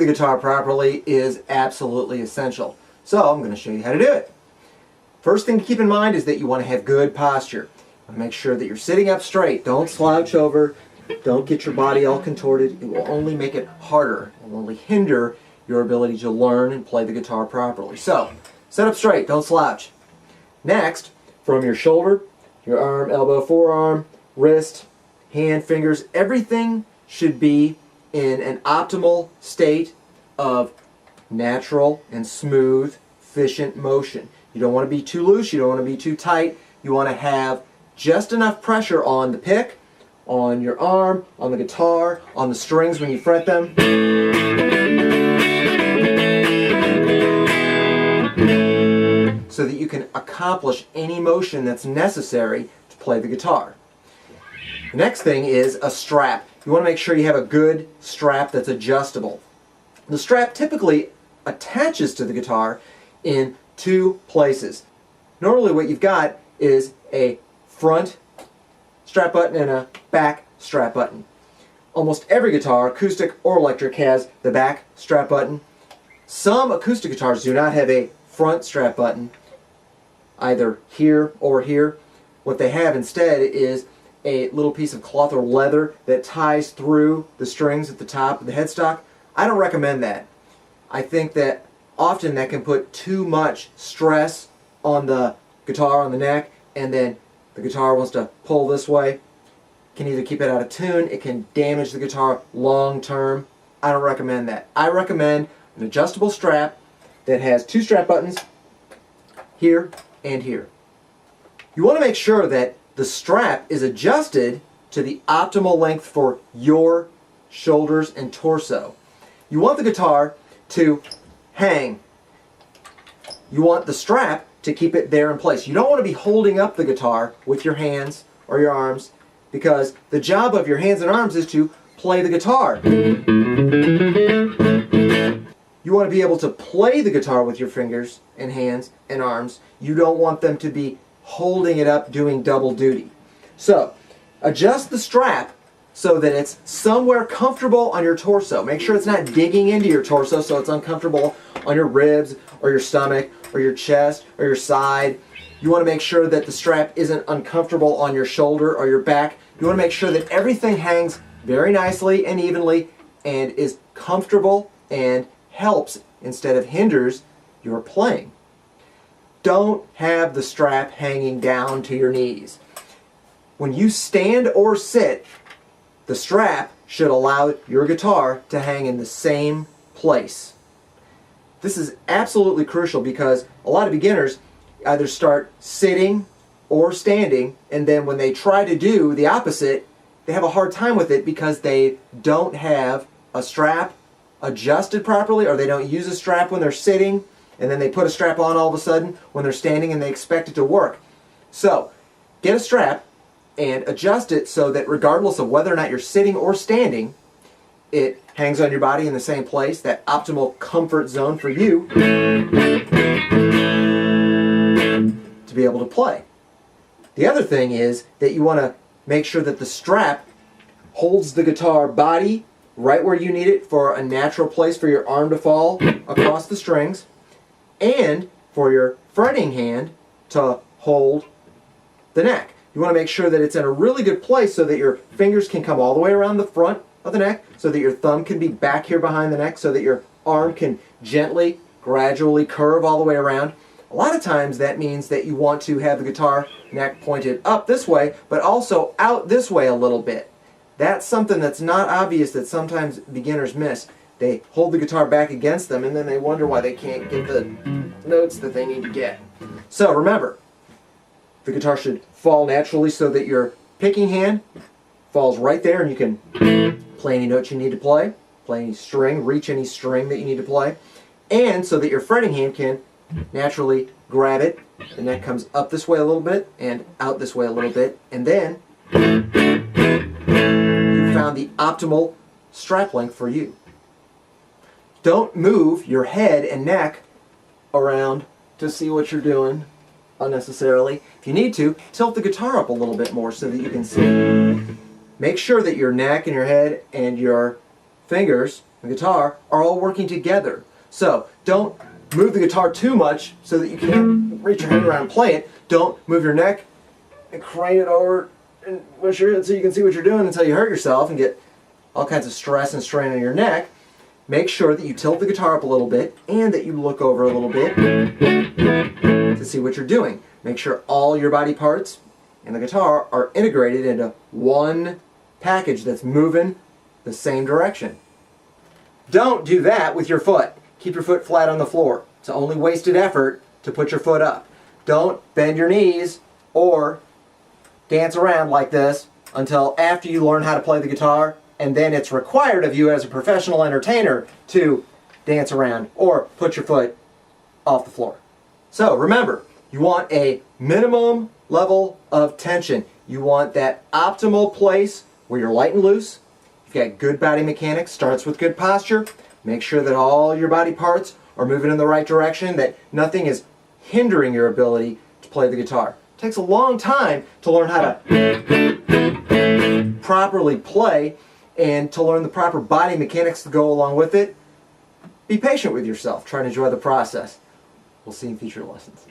the guitar properly is absolutely essential. So I'm going to show you how to do it. First thing to keep in mind is that you want to have good posture. Make sure that you're sitting up straight. Don't slouch over. Don't get your body all contorted. It will only make it harder. It will only hinder your ability to learn and play the guitar properly. So, sit up straight. Don't slouch. Next, from your shoulder, your arm, elbow, forearm, wrist, hand, fingers, everything should be in an optimal state of natural and smooth, efficient motion. You don't want to be too loose. You don't want to be too tight. You want to have just enough pressure on the pick, on your arm, on the guitar, on the strings when you fret them. So that you can accomplish any motion that's necessary to play the guitar. The next thing is a strap. You want to make sure you have a good strap that's adjustable. The strap typically attaches to the guitar in two places. Normally what you've got is a front strap button and a back strap button. Almost every guitar, acoustic or electric, has the back strap button. Some acoustic guitars do not have a front strap button, either here or here. What they have instead is a little piece of cloth or leather that ties through the strings at the top of the headstock. I don't recommend that. I think that often that can put too much stress on the guitar, on the neck, and then the guitar wants to pull this way. It can either keep it out of tune, it can damage the guitar long term. I don't recommend that. I recommend an adjustable strap that has two strap buttons here and here. You want to make sure that the strap is adjusted to the optimal length for your shoulders and torso. You want the guitar to hang. You want the strap to keep it there in place. You don't want to be holding up the guitar with your hands or your arms, because the job of your hands and arms is to play the guitar. You want to be able to play the guitar with your fingers and hands and arms. You don't want them to be holding it up doing double duty. So, adjust the strap so that it's somewhere comfortable on your torso. Make sure it's not digging into your torso so it's uncomfortable on your ribs or your stomach or your chest or your side. You want to make sure that the strap isn't uncomfortable on your shoulder or your back. You want to make sure that everything hangs very nicely and evenly and is comfortable and helps instead of hinders your playing. Don't have the strap hanging down to your knees. When you stand or sit, the strap should allow your guitar to hang in the same place. This is absolutely crucial because a lot of beginners either start sitting or standing, and then when they try to do the opposite, they have a hard time with it because they don't have a strap adjusted properly, or they don't use a strap when they're sitting, and then they put a strap on all of a sudden when they're standing and they expect it to work. So, get a strap and adjust it so that regardless of whether or not you're sitting or standing, it hangs on your body in the same place, that optimal comfort zone for you to be able to play. The other thing is that you want to make sure that the strap holds the guitar body right where you need it for a natural place for your arm to fall across the strings, and for your fretting hand to hold the neck. You want to make sure that it's in a really good place so that your fingers can come all the way around the front of the neck, so that your thumb can be back here behind the neck, so that your arm can gently, gradually curve all the way around. A lot of times that means that you want to have the guitar neck pointed up this way, but also out this way a little bit. That's something that's not obvious that sometimes beginners miss. They hold the guitar back against them and then they wonder why they can't get the notes that they need to get. So remember, the guitar should fall naturally so that your picking hand falls right there and you can play any notes you need to play any string, reach any string that you need to play, and so that your fretting hand can naturally grab it. The neck comes up this way a little bit and out this way a little bit, and then you found the optimal strap length for you. Don't move your head and neck around to see what you're doing unnecessarily. If you need to, tilt the guitar up a little bit more so that you can see. Make sure that your neck and your head and your fingers the guitar are all working together. So don't move the guitar too much so that you can't reach your hand around and play it. Don't move your neck and crane it over and push your head so you can see what you're doing until you hurt yourself and get all kinds of stress and strain on your neck. Make sure that you tilt the guitar up a little bit and that you look over a little bit to see what you're doing. Make sure all your body parts and the guitar are integrated into one package that's moving the same direction. Don't do that with your foot. Keep your foot flat on the floor. It's only wasted effort to put your foot up. Don't bend your knees or dance around like this until after you learn how to play the guitar, and then it's required of you as a professional entertainer to dance around or put your foot off the floor. So remember, you want a minimum level of tension. You want that optimal place where you're light and loose. You've got good body mechanics, starts with good posture. Make sure that all your body parts are moving in the right direction, that nothing is hindering your ability to play the guitar. It takes a long time to learn how to properly play and to learn the proper body mechanics to go along with it. Be patient with yourself. Try and enjoy the process. We'll see you in future lessons.